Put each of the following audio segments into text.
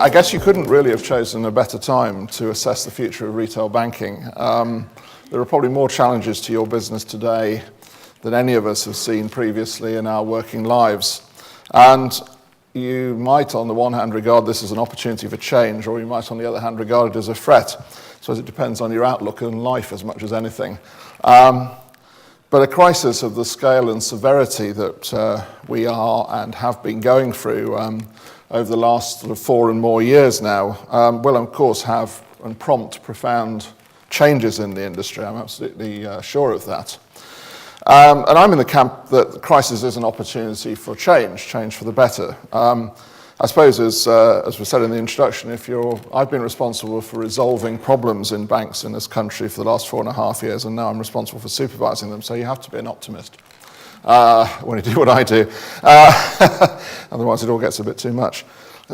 I guess you couldn't really have chosen a better time to assess the future of retail banking. There are probably more challenges to your business today than any of us have seen previously in our working lives. And you might, on the one hand, regard this as an opportunity for change, or you might, on the other hand, regard it as a threat. So it depends on your outlook on life as much as anything. But a crisis of the scale and severity that we are and have been going through over the last sort of 4 and more years now will, of course, have and prompt profound changes in the industry. I'm absolutely sure of that. And I'm in the camp that the crisis is an opportunity for change for the better. I suppose, as we said in the introduction, I've been responsible for resolving problems in banks in this country for the last 4.5 years, and now I'm responsible for supervising them, so you have to be an optimist when you do what I do. Otherwise it all gets a bit too much.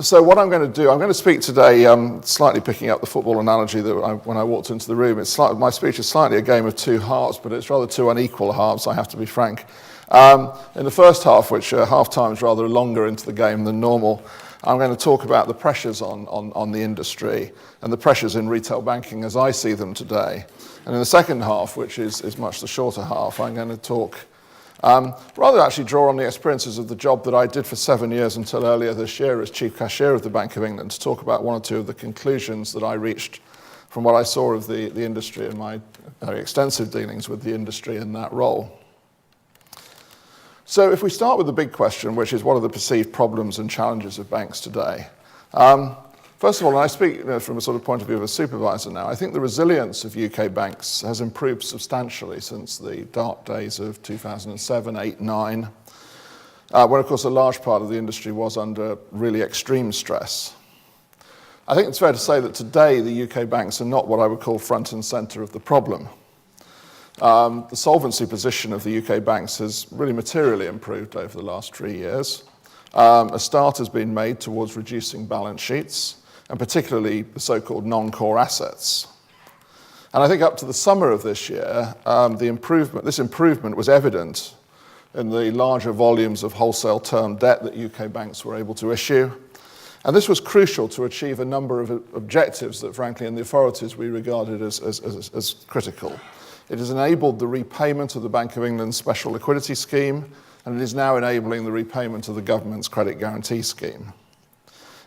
So what I'm going to do, I'm going to speak today, slightly picking up the football analogy that when I walked into the room. My speech is slightly a game of two halves, but it's rather two unequal halves, I have to be frank. In the first half, which half-time is rather longer into the game than normal, I'm going to talk about the pressures on the industry and the pressures in retail banking as I see them today. And in the second half, which is much the shorter half, I'm going to talk, rather actually draw on the experiences of the job that I did for 7 years until earlier this year as Chief Cashier of the Bank of England, to talk about one or two of the conclusions that I reached from what I saw of the industry and my very extensive dealings with the industry in that role. So if we start with the big question, which is what are the perceived problems and challenges of banks today? First of all, and I speak from a sort of point of view of a supervisor now, I think the resilience of UK banks has improved substantially since the dark days of 2007, 8, 9, when of course a large part of the industry was under really extreme stress. I think it's fair to say that today the UK banks are not what I would call front and centre of the problem. The solvency position of the UK banks has really materially improved over the last 3 years. A start has been made towards reducing balance sheets, and particularly the so-called non-core assets. And I think up to the summer of this year, this improvement was evident in the larger volumes of wholesale term debt that UK banks were able to issue. And this was crucial to achieve a number of objectives that, frankly, in the authorities we regarded as critical. It has enabled the repayment of the Bank of England's special liquidity scheme, and it is now enabling the repayment of the government's credit guarantee scheme.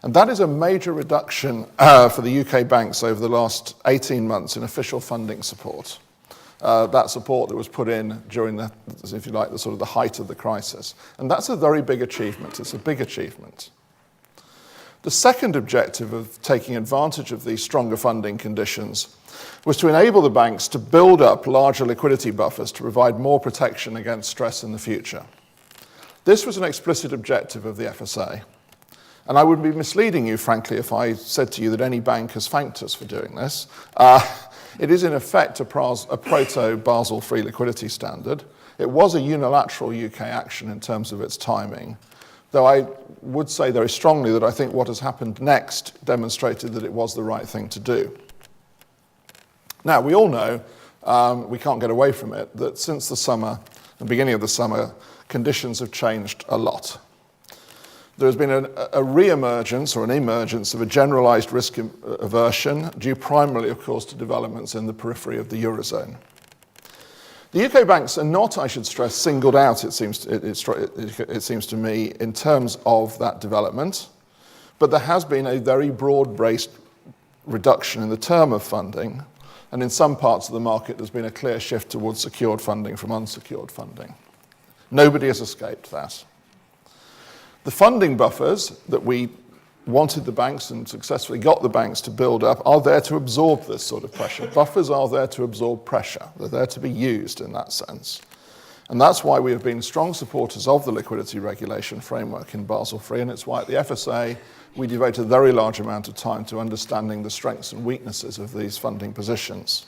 And that is a major reduction for the UK banks over the last 18 months in official funding support. That support that was put in during the, if you like, the sort of the height of the crisis. And that's a very big achievement. It's a big achievement. The second objective of taking advantage of these stronger funding conditions was to enable the banks to build up larger liquidity buffers to provide more protection against stress in the future. This was an explicit objective of the FSA. And I would be misleading you, frankly, if I said to you that any bank has thanked us for doing this. It is, in effect, a proto-Basel III liquidity standard. It was a unilateral UK action in terms of its timing, though I would say very strongly that I think what has happened next demonstrated that it was the right thing to do. Now, we all know, we can't get away from it, that since the summer, the beginning of the summer, conditions have changed a lot. There has been a re-emergence or an emergence of a generalised risk aversion, due primarily, of course, to developments in the periphery of the Eurozone. The UK banks are not, I should stress, singled out, it seems to me, in terms of that development, but there has been a very broad-based reduction in the term of funding, and in some parts of the market there's been a clear shift towards secured funding from unsecured funding. Nobody has escaped that. The funding buffers that we wanted the banks and successfully got the banks to build up are there to absorb this sort of pressure. Buffers are there to absorb pressure. They're there to be used in that sense. And that's why we have been strong supporters of the liquidity regulation framework in Basel III, and it's why at the FSA we devote a very large amount of time to understanding the strengths and weaknesses of these funding positions.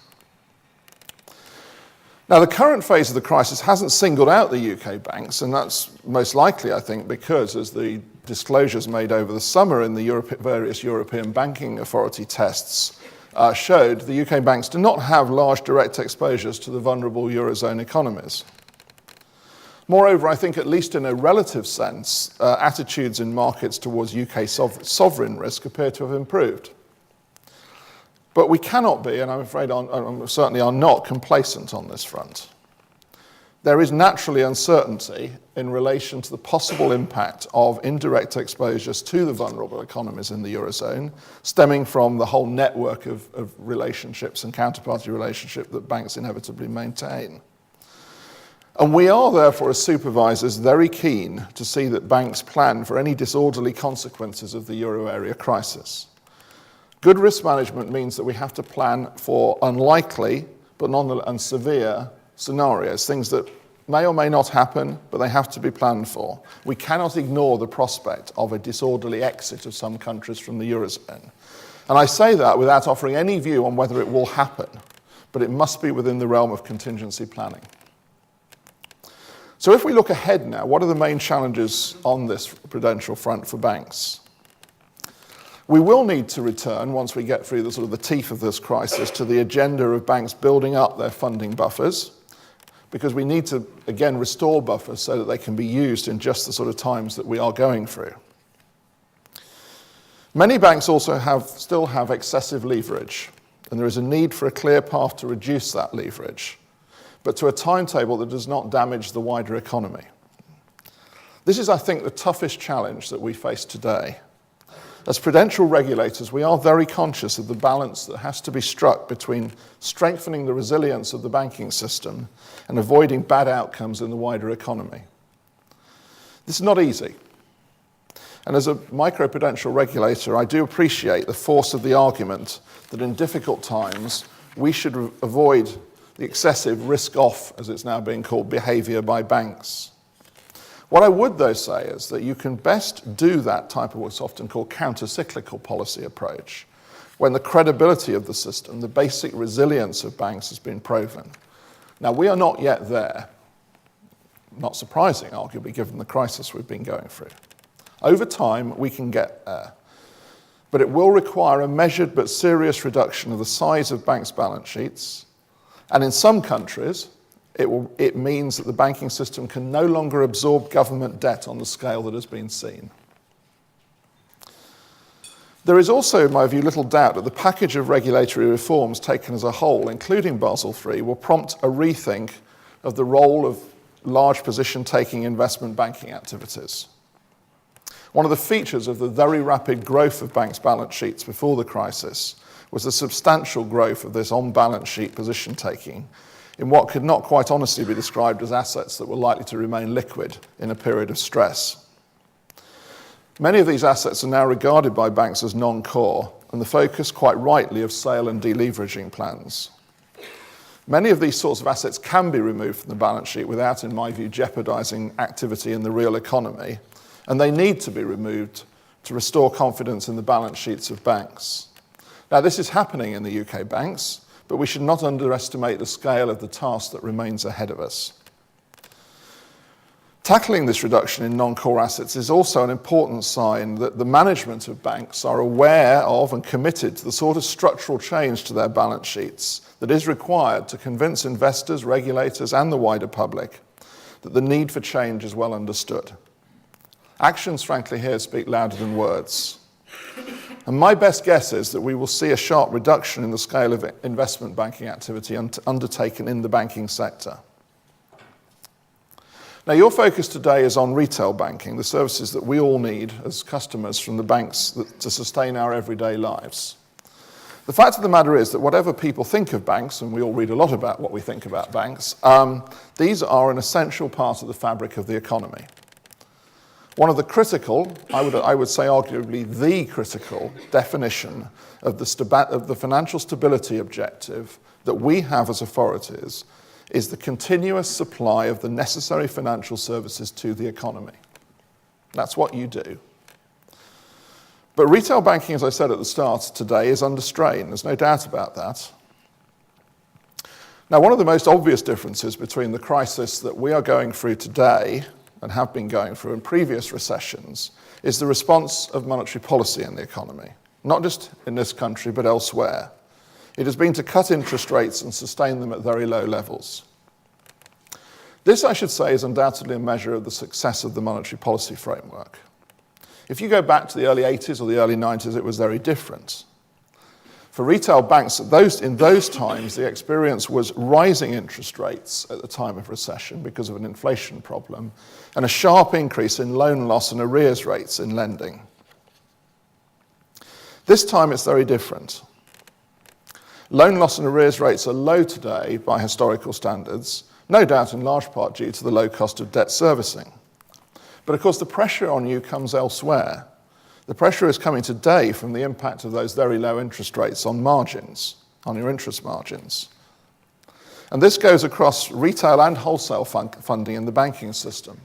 Now, the current phase of the crisis hasn't singled out the UK banks, and that's most likely, I think, because, as the disclosures made over the summer in the various European banking authority tests showed, the UK banks do not have large direct exposures to the vulnerable Eurozone economies. Moreover, I think at least in a relative sense, attitudes in markets towards UK sovereign risk appear to have improved. But we cannot be, and I'm afraid certainly are not, complacent on this front. There is naturally uncertainty in relation to the possible impact of indirect exposures to the vulnerable economies in the Eurozone, stemming from the whole network of relationships and counterparty relationship that banks inevitably maintain. And we are therefore, as supervisors, very keen to see that banks plan for any disorderly consequences of the euro area crisis. Good risk management means that we have to plan for unlikely but and severe scenarios, things that may or may not happen, but they have to be planned for. We cannot ignore the prospect of a disorderly exit of some countries from the Eurozone. And I say that without offering any view on whether it will happen, but it must be within the realm of contingency planning. So if we look ahead now, what are the main challenges on this prudential front for banks? We will need to return, once we get through the teeth of this crisis, to the agenda of banks building up their funding buffers, because we need to, again, restore buffers so that they can be used in just the sort of times that we are going through. Many banks also still have excessive leverage, and there is a need for a clear path to reduce that leverage, but to a timetable that does not damage the wider economy. This is, I think, the toughest challenge that we face today. As prudential regulators, we are very conscious of the balance that has to be struck between strengthening the resilience of the banking system and avoiding bad outcomes in the wider economy. This is not easy. And as a microprudential regulator, I do appreciate the force of the argument that in difficult times, we should avoid the excessive risk-off, as it's now being called, behavior by banks. What I would, though, say is that you can best do that type of what's often called counter-cyclical policy approach when the credibility of the system, the basic resilience of banks has been proven. Now, we are not yet there. Not surprising, arguably, given the crisis we've been going through. Over time, we can get there. But it will require a measured but serious reduction of the size of banks' balance sheets. And in some countries, it means that the banking system can no longer absorb government debt on the scale that has been seen. There is also, in my view, little doubt that the package of regulatory reforms taken as a whole, including Basel III, will prompt a rethink of the role of large position-taking investment banking activities. One of the features of the very rapid growth of banks' balance sheets before the crisis was the substantial growth of this on-balance sheet position-taking in what could not quite honestly be described as assets that were likely to remain liquid in a period of stress. Many of these assets are now regarded by banks as non-core, and the focus, quite rightly, of sale and deleveraging plans. Many of these sorts of assets can be removed from the balance sheet without, in my view, jeopardizing activity in the real economy, and they need to be removed to restore confidence in the balance sheets of banks. Now, this is happening in the UK banks, but we should not underestimate the scale of the task that remains ahead of us. Tackling this reduction in non-core assets is also an important sign that the management of banks are aware of and committed to the sort of structural change to their balance sheets that is required to convince investors, regulators, and the wider public that the need for change is well understood. Actions, frankly, here speak louder than words. And my best guess is that we will see a sharp reduction in the scale of investment banking activity undertaken in the banking sector. Now, your focus today is on retail banking, the services that we all need as customers from the banks to sustain our everyday lives. The fact of the matter is that whatever people think of banks, and we all read a lot about what we think about banks, these are an essential part of the fabric of the economy. One of the critical, I would say arguably the critical definition of the financial stability objective that we have as authorities is the continuous supply of the necessary financial services to the economy. That's what you do. But retail banking, as I said at the start today, is under strain. There's no doubt about that. Now, one of the most obvious differences between the crisis that we are going through today and have been going through in previous recessions is the response of monetary policy in the economy, not just in this country, but elsewhere. It has been to cut interest rates and sustain them at very low levels. This, I should say, is undoubtedly a measure of the success of the monetary policy framework. If you go back to the early 80s or the early 90s, it was very different. For retail banks, in those times, the experience was rising interest rates at the time of recession because of an inflation problem, and a sharp increase in loan loss and arrears rates in lending. This time it's very different. Loan loss and arrears rates are low today by historical standards, no doubt in large part due to the low cost of debt servicing. But of course the pressure on you comes elsewhere. The pressure is coming today from the impact of those very low interest rates on margins, on your interest margins. And this goes across retail and wholesale funding in the banking system.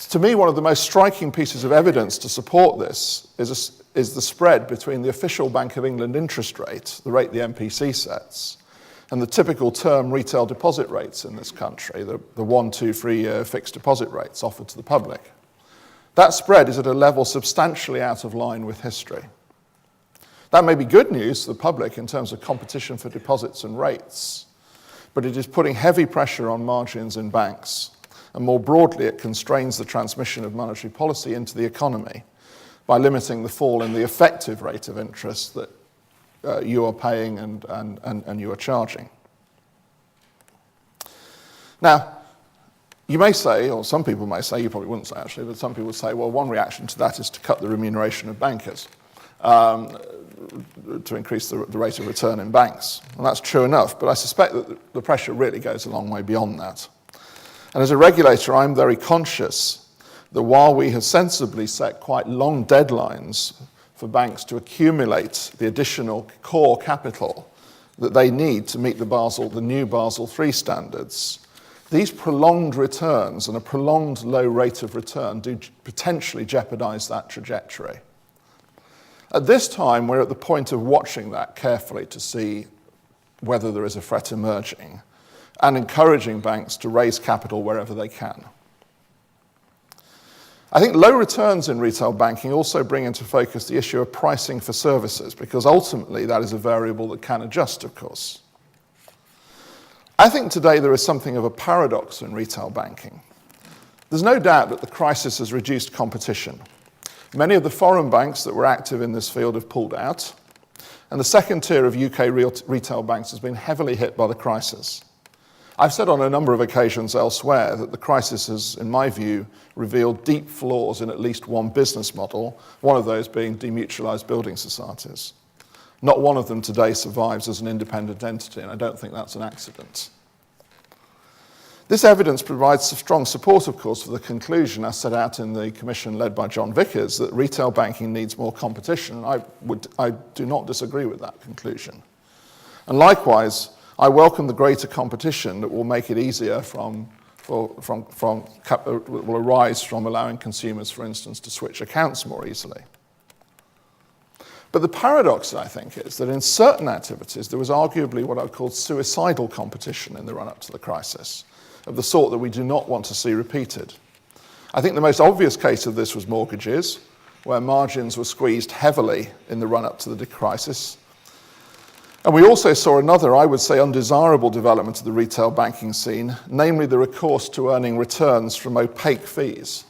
To me, one of the most striking pieces of evidence to support this is the spread between the official Bank of England interest rate, the rate the MPC sets, and the typical term retail deposit rates in this country, the 1, 2, 3-year fixed deposit rates offered to the public. That spread is at a level substantially out of line with history. That may be good news to the public in terms of competition for deposits and rates, but it is putting heavy pressure on margins in banks, and more broadly it constrains the transmission of monetary policy into the economy by limiting the fall in the effective rate of interest that you are paying and you are charging. Now, you may say, or some people may say, you probably wouldn't say actually, but some people say, well, one reaction to that is to cut the remuneration of bankers, to increase the rate of return in banks. And that's true enough, but I suspect that the pressure really goes a long way beyond that. And as a regulator, I'm very conscious that while we have sensibly set quite long deadlines for banks to accumulate the additional core capital that they need to meet the new Basel III standards, these prolonged returns and a prolonged low rate of return do potentially jeopardize that trajectory. At this time, we're at the point of watching that carefully to see whether there is a threat emerging and encouraging banks to raise capital wherever they can. I think low returns in retail banking also bring into focus the issue of pricing for services, because ultimately that is a variable that can adjust, of course. I think today there is something of a paradox in retail banking. There's no doubt that the crisis has reduced competition. Many of the foreign banks that were active in this field have pulled out, and the second tier of UK retail banks has been heavily hit by the crisis. I've said on a number of occasions elsewhere that the crisis has, in my view, revealed deep flaws in at least one business model, one of those being demutualised building societies. Not one of them today survives as an independent entity, and I don't think that's an accident. This evidence provides strong support, of course, for the conclusion as set out in the commission led by John Vickers that retail banking needs more competition. I do not disagree with that conclusion. And likewise, I welcome the greater competition that will make it easier will arise from allowing consumers, for instance, to switch accounts more easily. But the paradox, I think, is that in certain activities there was arguably what I would call suicidal competition in the run-up to the crisis, of the sort that we do not want to see repeated. I think the most obvious case of this was mortgages, where margins were squeezed heavily in the run-up to the crisis. And we also saw another, I would say, undesirable development of the retail banking scene, namely the recourse to earning returns from opaque fees.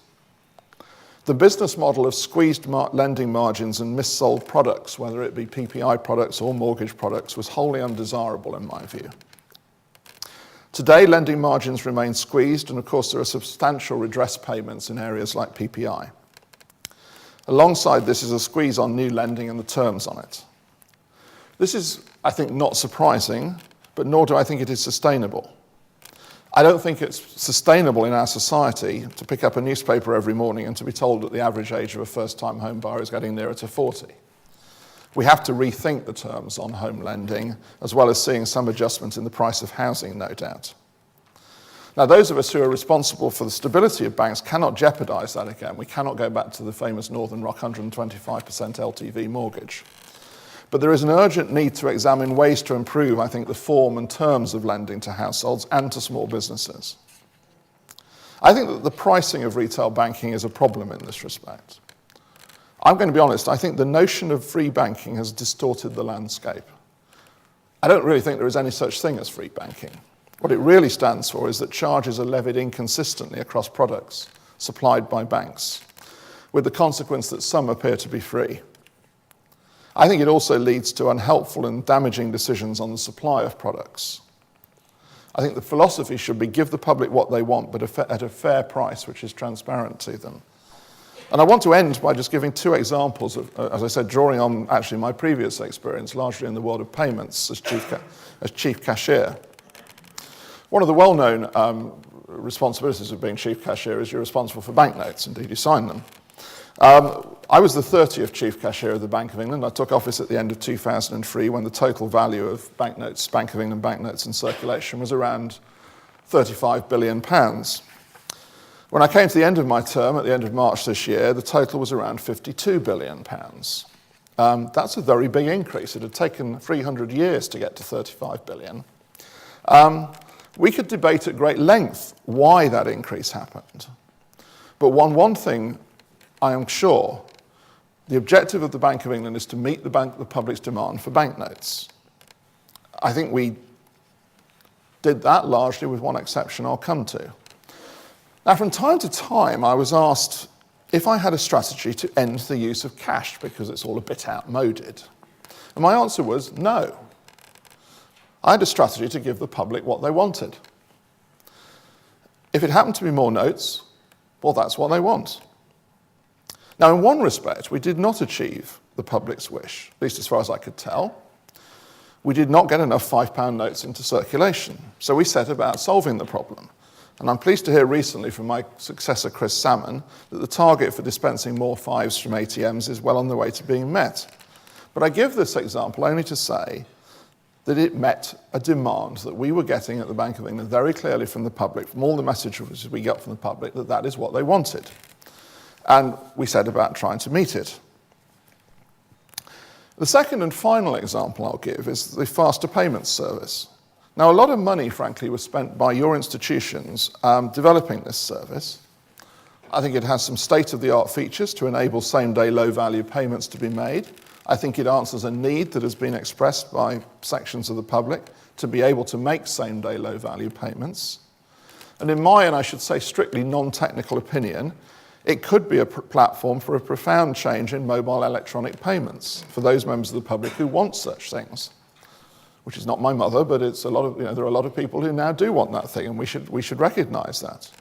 The business model of squeezed lending margins and missold products, whether it be PPI products or mortgage products, was wholly undesirable in my view. Today, lending margins remain squeezed, and of course there are substantial redress payments in areas like PPI. Alongside this is a squeeze on new lending and the terms on it. This is, I think, not surprising, but nor do I think it is sustainable. I don't think it's sustainable in our society to pick up a newspaper every morning and to be told that the average age of a first-time home buyer is getting nearer to 40. We have to rethink the terms on home lending, as well as seeing some adjustment in the price of housing, no doubt. Now, those of us who are responsible for the stability of banks cannot jeopardise that again. We cannot go back to the famous Northern Rock 125% LTV mortgage. But there is an urgent need to examine ways to improve, I think, the form and terms of lending to households and to small businesses. I think that the pricing of retail banking is a problem in this respect. I'm going to be honest, I think the notion of free banking has distorted the landscape. I don't really think there is any such thing as free banking. What it really stands for is that charges are levied inconsistently across products supplied by banks, with the consequence that some appear to be free. I think it also leads to unhelpful and damaging decisions on the supply of products. I think the philosophy should be give the public what they want, but at a fair price, which is transparent to them. And I want to end by just giving two examples of, as I said, drawing on actually my previous experience, largely in the world of payments as chief cashier. One of the well-known responsibilities of being chief cashier is you're responsible for banknotes. Indeed, you sign them. I was the 30th chief cashier of the Bank of England. I took office at the end of 2003 when the total value of banknotes, Bank of England banknotes in circulation was around £35 billion. When I came to the end of my term, at the end of March this year, the total was around £52 billion. That's a very big increase. It had taken 300 years to get to 35 billion. We could debate at great length why that increase happened. But one thing I am sure, the objective of the Bank of England is to meet the public's demand for banknotes. I think we did that largely with one exception I'll come to. Now, from time to time, I was asked if I had a strategy to end the use of cash because it's all a bit outmoded. And my answer was no. I had a strategy to give the public what they wanted. If it happened to be more notes, well, that's what they want. Now, in one respect, we did not achieve the public's wish, at least as far as I could tell. We did not get enough £5 notes into circulation, so we set about solving the problem. And I'm pleased to hear recently from my successor, Chris Salmon, that the target for dispensing more fives from ATMs is well on the way to being met. But I give this example only to say that it met a demand that we were getting at the Bank of England very clearly from the public, from all the messages we got from the public, that that is what they wanted. And we set about trying to meet it. The second and final example I'll give is the faster payments service. Now, a lot of money, frankly, was spent by your institutions developing this service. I think it has some state-of-the-art features to enable same-day low-value payments to be made. I think it answers a need that has been expressed by sections of the public to be able to make same-day low-value payments. And in my, and I should say strictly non-technical opinion, it could be a platform for a profound change in mobile electronic payments for those members of the public who want such things. Which is not my mother, but it's a lot of, there are a lot of people who now do want that thing, and we should recognise that.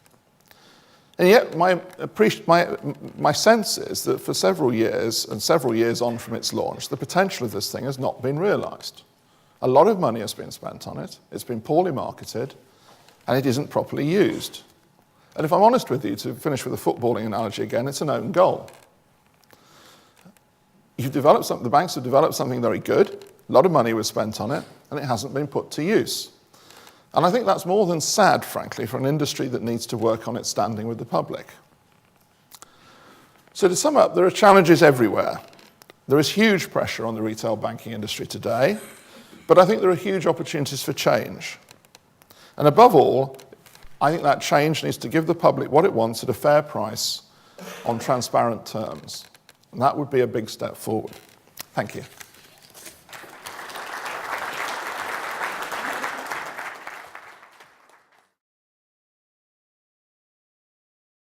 And yet, my sense is that for several years, and several years on from its launch, the potential of this thing has not been realised. A lot of money has been spent on it, it's been poorly marketed, and it isn't properly used. And if I'm honest with you, to finish with a footballing analogy again, it's an own goal. The banks have developed something very good, a lot of money was spent on it, and it hasn't been put to use. And I think that's more than sad, frankly, for an industry that needs to work on its standing with the public. So to sum up, there are challenges everywhere. There is huge pressure on the retail banking industry today, but I think there are huge opportunities for change. And above all, I think that change needs to give the public what it wants at a fair price on transparent terms. And that would be a big step forward. Thank you.